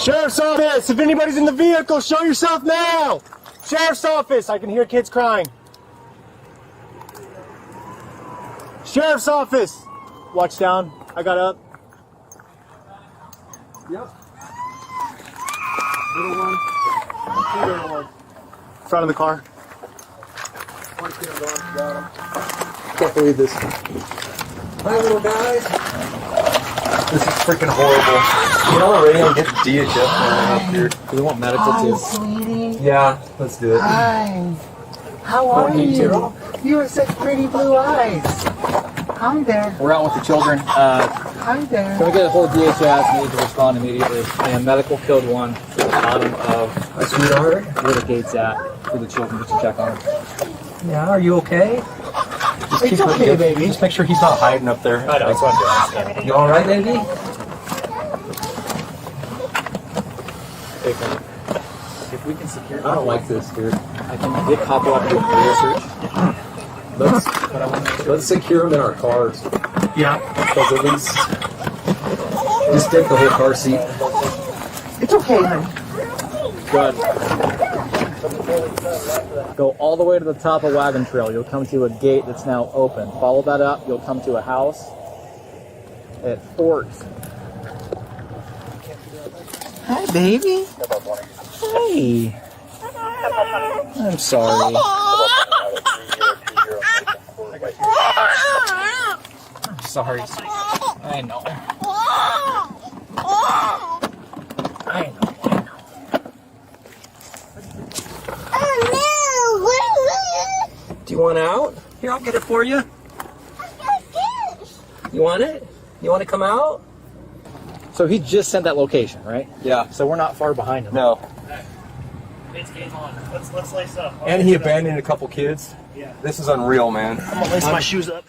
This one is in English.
Sheriff's office, if anybody's in the vehicle, show yourself now. Sheriff's office, I can hear kids crying. Sheriff's office. Watch down, I got up. Yep. Little one. Two little ones. Front of the car. One kid on, got him. Can't believe this. Hi, little guys. This is freaking horrible. You know, already I'm getting DHS up here. Do we want medical too? Sweetie. Yeah, let's do it. Hi. How are you? You have such pretty blue eyes. Hi there. We're out with the children. Hi there. Can we get a hold of DHS? Need to respond immediately. And medical code 1 to the bottom of Hi, sweetheart. where the gate's at for the children just to check on them. Yeah, are you okay? Just keep okay, baby. Just make sure he's not hiding up there. I know, that's what I'm doing. You alright, baby? If we can secure I don't like this, dude. I can get copy off the research. Let's secure them in our cars. Yeah. Because at least just take the whole car seat. It's okay, honey. Good. Go all the way to the top of Wagon Trail. You'll come to a gate that's now open. Follow that up. You'll come to a house. It forks. Hi, baby. Hey. I'm sorry. I'm sorry. I know. I know. Do you want out? Here, I'll get it for you. You want it? You want to come out? So he just sent that location, right? Yeah. So we're not far behind him. No. It's game on. Let's lace up. And he abandoned a couple kids. Yeah. This is unreal, man. I'm gonna lace my shoes up.